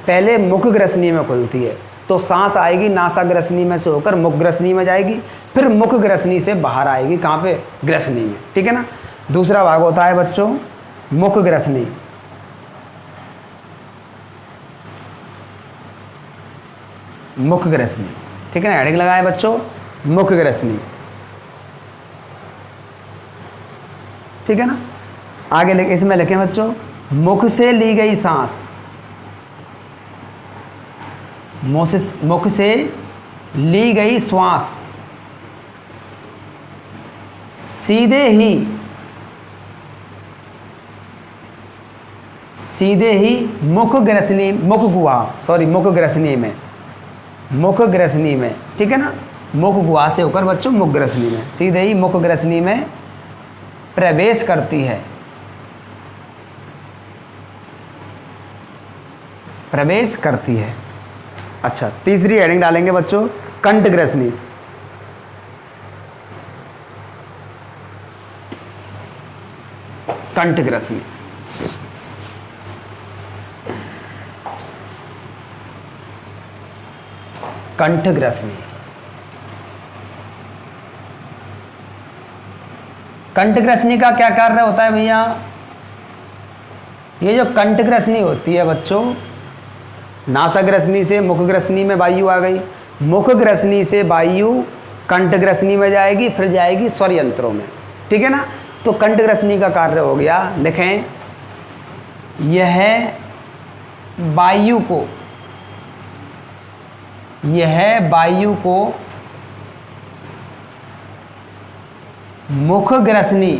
Speaker 1: पहले मुख ग्रसनी में खुलती है। तो सांस आएगी नासा ग्रसनी में से होकर मुख ग्रसनी में जाएगी, फिर मुख ग्रसनी से बाहर आएगी कहाँ पे, ग्रसनी में। ठीक है ना। दूसरा भाग होता है बच्चों मुख ग्रसनी। मुख ग्रसनी, ठीक है ना, हेडिंग लगाए बच्चों, मुख ग्रसनी। ठीक है ना। आगे लिखे, इसमें लिखें बच्चों, मुख से ली गई सांस, मुख से ली गई श्वास सीधे ही मुख ग्रसनी में, ठीक है ना, मुख गुहा से होकर बच्चों मुख ग्रसनी में, सीधे ही मुख ग्रसनी में प्रवेश करती है, प्रवेश करती है। अच्छा, तीसरी हेडिंग डालेंगे बच्चों, कंठ ग्रसनी। कंठ ग्रसनी, कंठ ग्रसनी। कंठ ग्रसनी का क्या कार्य होता है भैया? ये जो कंठ ग्रसनी होती है बच्चों, नासा ग्रसनी से मुख ग्रसनी में वायु आ गई, मुख ग्रसनी से वायु कंठ ग्रसनी में जाएगी, फिर जाएगी स्वर यंत्रों में, ठीक है ना। तो कंठ ग्रसनी का कार्य हो गया, लिखें, यह वायु को मुख ग्रसनी,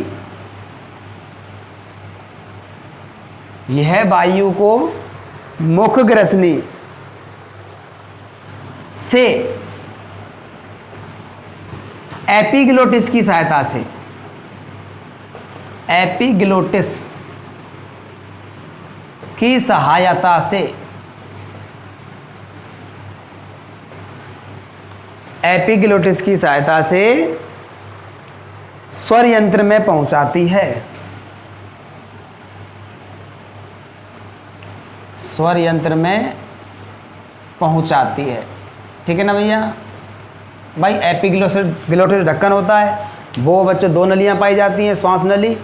Speaker 1: यह वायु को मुख ग्रसनी से एपिग्लोटिस की सहायता से, एपिग्लोटिस की सहायता से, एपिग्लोटिस की सहायता से स्वर यंत्र में पहुंचाती है, स्वर यंत्र में पहुंचाती है, ठीक है ना भैया। भाई एपिग्लोटिस ढक्कन होता है, वो बच्चों दो नलियां पाई जाती हैं, श्वास नली,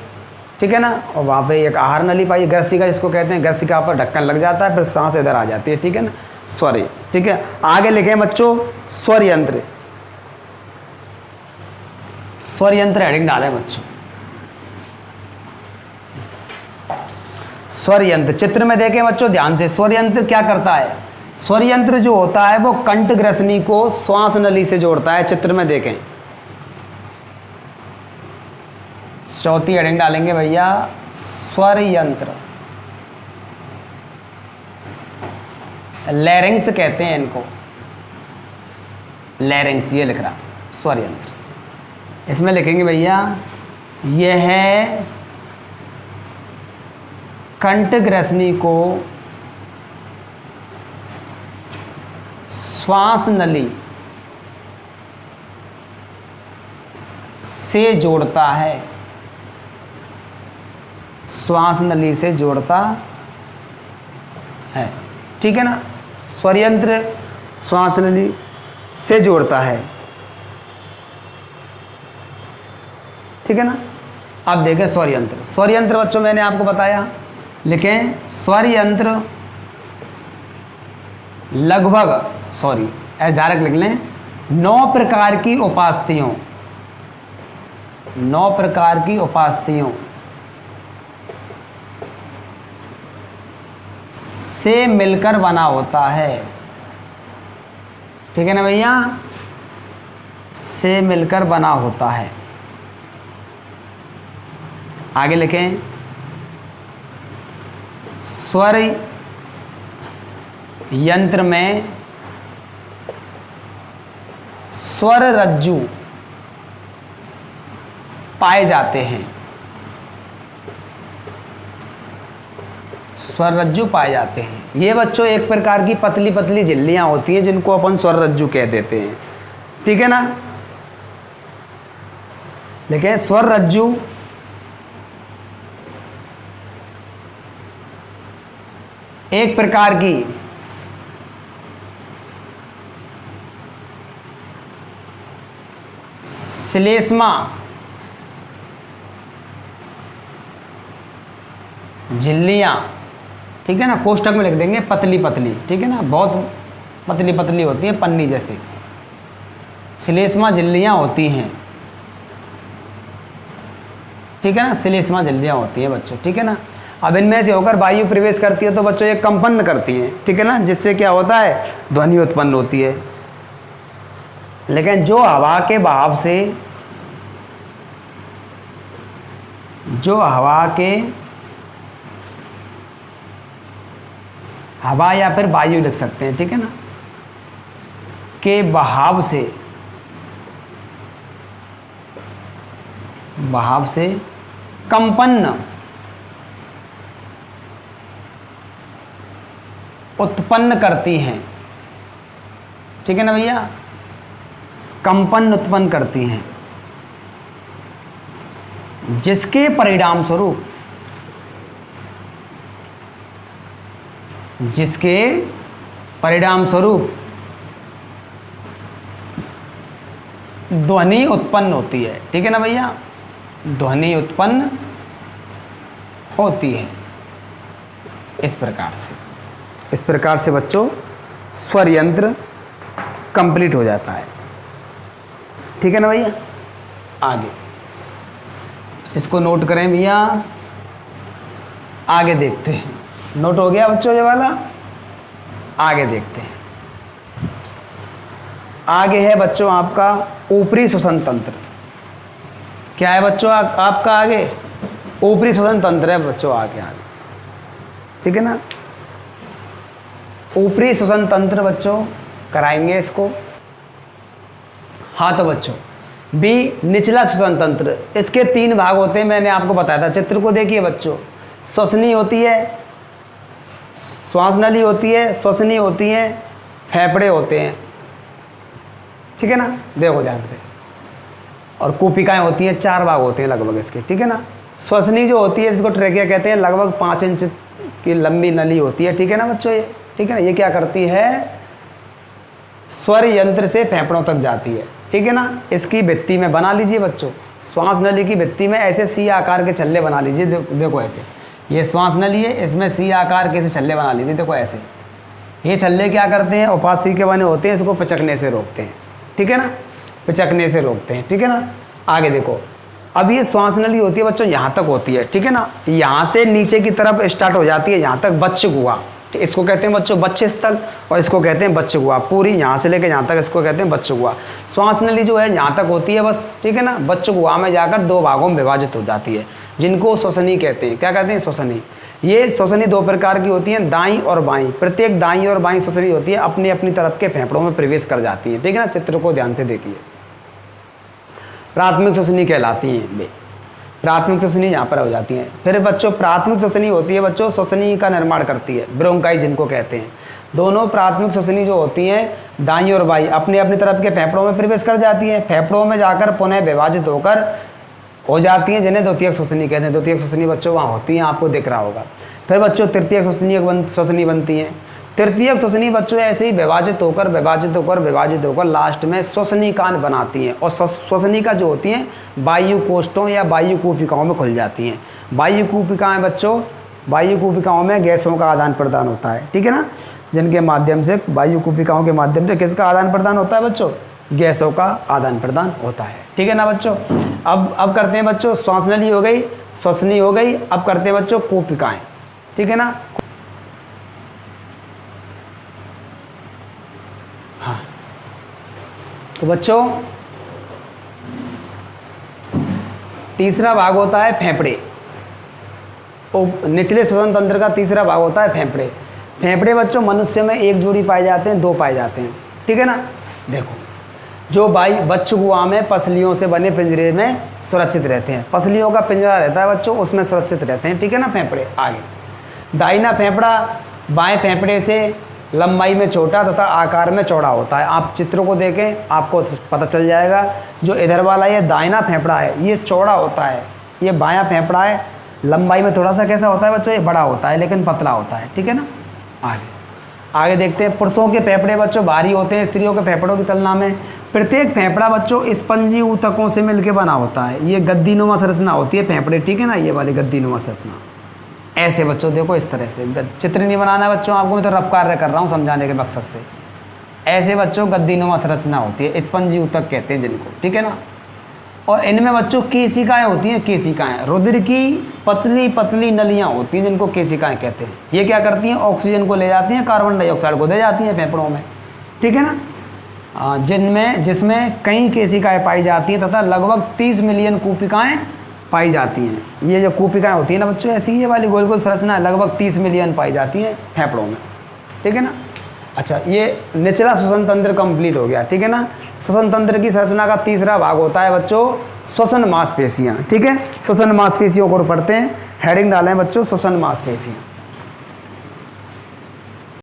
Speaker 1: ठीक है ना, और वहाँ पे एक आहार नली पाई, ग्रसिका जिसको कहते हैं, ग्रसिका पर ढक्कन लग जाता है, फिर सांस इधर आ जाती है, ठीक है ना, स्वर, ठीक है। आगे लिखें बच्चों, स्वर यंत्र, स्वर यंत्र हेडिंग डालें बच्चों। स्वर यंत्र चित्र में देखें बच्चों ध्यान से, स्वर यंत्र क्या करता है? स्वर यंत्र जो होता है वो कंठ ग्रसनी को श्वास नली से जोड़ता है, चित्र में देखें। चौथी हेडिंग डालेंगे भैया, स्वर यंत्र, लैरिंग्स कहते हैं इनको, लैरिंग्स, ये लिख रहा स्वर यंत्र। इसमें लिखेंगे भैया, यह है कंठ ग्रसनी को श्वास नली से जोड़ता है, श्वास नली से जोड़ता है, ठीक है ना। स्वर यंत्र श्वास नली से जोड़ता है, ठीक है ना। अब देखें स्वर यंत्र, स्वर यंत्र बच्चों मैंने आपको बताया, लिखें, स्वर यंत्र लगभग, सॉरी ऐसे डायरेक्ट लिख लें, 9 प्रकार की उपास्थियों, 9 प्रकार की उपास्थियों से मिलकर बना होता है, ठीक है ना भैया, से मिलकर बना होता है। आगे लिखें, स्वर यंत्र में स्वर रज्जु पाए जाते हैं, स्वर रज्जु पाए जाते हैं। ये बच्चों एक प्रकार की पतली पतली झिल्लियां होती हैं जिनको अपन स्वर रज्जु कह देते हैं, ठीक है ना। लेकिन स्वर रज्जु एक प्रकार की श्लेष्मा झिल्लियां, ठीक है ना, कोष्ठक में लिख देंगे पतली पतली, ठीक है ना, बहुत पतली पतली होती हैं, पन्नी जैसे श्लेष्मा झिल्लियां होती हैं, ठीक है ना, श्लेष्मा झिल्लियां होती हैं बच्चों, ठीक है ना। अब इनमें से होकर वायु प्रवेश करती है तो बच्चों ये कंपन करती हैं, ठीक है ना, जिससे क्या होता है, ध्वनि उत्पन्न होती है। लेकिन जो हवा के बहाव से जो हवा या फिर वायु लिख सकते हैं, ठीक है ना, के बहाव से कंपन उत्पन्न करती हैं, ठीक है ना भैया, कंपन उत्पन्न करती हैं, जिसके परिणाम स्वरूप ध्वनि उत्पन्न होती है, ठीक है ना भैया, ध्वनि उत्पन्न होती है। इस प्रकार से बच्चों स्वर यंत्र कंप्लीट हो जाता है, ठीक है ना भैया। आगे इसको नोट करें भैया, आगे देखते हैं। नोट हो गया बच्चों ये वाला, आगे देखते हैं। आगे है बच्चों आपका ऊपरी श्वसन तंत्र। क्या है बच्चों आपका आगे ऊपरी श्वसन तंत्र है बच्चों, आगे ठीक है ना। ऊपरी श्वसन तंत्र बच्चों कराएंगे इसको। हाँ तो बच्चों बी निचला श्वसन तंत्र, इसके 3 भाग होते हैं, मैंने आपको बताया था। चित्र को देखिए बच्चों, श्वसनी होती है, श्वास नली होती है, श्वसनी होती है, फेफड़े होते हैं, ठीक है ना, देखो ध्यान से। और कूपिकाएं होती हैं, 4 भाग होते हैं लगभग इसके, ठीक है ना। श्वसनी जो होती है इसको ट्रेकिया कहते हैं, लगभग 5 इंच की लंबी नली होती है, ठीक है ना बच्चों ये, ठीक है ना। ये क्या करती है, स्वर यंत्र से फेफड़ों तक जाती है, ठीक है ना। इसकी भित्ति में बना लीजिए बच्चों, श्वास नली की भित्ति में ऐसे सी आकार के छल्ले बना लीजिए, देखो ऐसे, ये श्वास नली है, इसमें सी आकार के छल्ले बना लीजिए, देखो ऐसे। ये छल्ले क्या करते हैं, उपास्थि के बने होते हैं, इसको पिचकने से रोकते हैं, ठीक है ना, पिचकने से रोकते हैं, ठीक है ना। आगे देखो, अब ये श्वास नली होती है बच्चों यहाँ तक होती है, ठीक है ना, यहाँ से नीचे की तरफ स्टार्ट हो जाती है, यहाँ तक बच्च गुहा, इसको कहते हैं बच्चों बच्चे स्थल, और इसको कहते हैं बच्च गुहा। पूरी यहाँ से लेकर यहाँ तक इसको कहते हैं बच्च गुहा। श्वास नली जो है यहाँ तक होती है बस, ठीक है ना। बच्च गुहा में जाकर 2 भागों में विभाजित हो जाती है, जिनको श्वसनी कहते हैं। क्या कहते हैं, श्वसनी। ये श्वसनी 2 प्रकार की होती हैं, दाईं और बाईं। प्रत्येक दाईं और बाईं श्वसनी होती है, अपनी अपनी तरफ के फेफड़ों में प्रवेश कर जाती है, ठीक है ना। चित्र को ध्यान से देखिए, प्राथमिक श्वसनी कहलाती हैं वे, प्राथमिक श्वसनी यहाँ पर हो जाती हैं। फिर बच्चों प्राथमिक श्वसनी होती है बच्चों, श्वसनी का निर्माण करती है, ब्रोंकाई जिनको कहते हैं। दोनों प्राथमिक श्वसनी जो होती हैं दाईं और बाईं अपनी अपनी तरफ के फेफड़ों में प्रवेश कर जाती हैं, फेफड़ों में जाकर पुनः विभाजित होकर हो जाती हैं, जिन्हें द्वितीयक श्वसनी कहते हैं। द्वितीयक श्वसनी बच्चों वहाँ होती हैं, आपको दिख रहा होगा। फिर बच्चों तृतीयक श्वसनी बनती हैं। तृतीयक श्वसनी बच्चों ऐसे ही विभाजित होकर लास्ट में श्वसनी कान बनाती हैं, और श्वसनी का जो होती हैं वायु कोष्ठों या वायु कूपिकाओं में खुल जाती हैं। वायु कूपिकाएँ बच्चों, वायु कूपिकाओं में गैसों का आदान प्रदान होता है, ठीक है ना, जिनके माध्यम से वायु कूपिकाओं के माध्यम से किसका आदान प्रदान होता है बच्चों, गैसों का आदान प्रदान होता है, ठीक है ना बच्चों। अब करते हैं बच्चों, श्वास नली हो गई, श्वसनी हो गई, अब करते हैं बच्चों कूपिकाएँ, ठीक है ना। हाँ तो बच्चों तीसरा भाग होता है फेफड़े। निचले श्वसन तंत्र का तीसरा भाग होता है फेफड़े। फेफड़े बच्चों मनुष्य में 1 जोड़ी पाए जाते हैं, 2 पाए जाते हैं, ठीक है ना। देखो जो बच्च गुहा में पसलियों से बने पिंजरे में सुरक्षित रहते हैं, पसलियों का पिंजरा रहता है बच्चों, उसमें सुरक्षित रहते हैं, ठीक है ना फेफड़े। आगे दाहिना फेफड़ा बाएं फेफड़े से लंबाई में छोटा तथा आकार में चौड़ा होता है। आप चित्रों को देखें आपको पता चल जाएगा। जो इधर वाला ये दाहिना फेफड़ा है ये चौड़ा होता है, ये बायां फेफड़ा है लंबाई में थोड़ा सा कैसा होता है बच्चों, ये बड़ा होता है लेकिन पतला होता है, ठीक है ना। आगे देखते हैं। पुरुषों के फेफड़े बच्चों भारी होते हैं स्त्रियों के फेफड़ों की तुलना में। प्रत्येक फेफड़ा बच्चों स्पंजी ऊतकों से मिलकर बना होता है। ये गद्दीनुमा संरचना होती है फेफड़े, ठीक है ना, ये वाली गद्दीनुमा संरचना। ऐसे बच्चों देखो इस तरह से, चित्र नहीं बनाना है बच्चों आपको, मैं तो रफ कार्य कर रहा हूँ समझाने के मकसद से। ऐसे बच्चों गद्दीनुमा संरचना होती है, स्पंजी ऊतक कहते हैं जिनको, ठीक है ना। और इनमें बच्चों केशिकाएं होती हैं, केशिकाएं रुधिर की पतली पतली नलियां होती हैं जिनको केशिकाएं कहते हैं। ये क्या करती हैं, ऑक्सीजन को ले जाती हैं, कार्बन डाइऑक्साइड को दे जाती हैं फेफड़ों में, ठीक है ना। जिसमें कई केशिकाएं पाई जाती हैं तथा लगभग 30 मिलियन कूपिकाएं पाई जाती हैं। ये जो कूपिकाएँ होती हैं ना बच्चों, ऐसी ये वाली गोल गोल संरचना लगभग 30 मिलियन पाई जाती हैं फेफड़ों में, ठीक है ना। अच्छा, ये निचला श्वसन तंत्र कंप्लीट हो गया, ठीक है ना। श्वसन तंत्र की संरचना का तीसरा भाग होता है बच्चों श्वसन मांसपेशियाँ, ठीक है। श्वसन मांसपेशियों को पढ़ते हैं, हेडिंग डालें बच्चों श्वसन मांसपेशियाँ।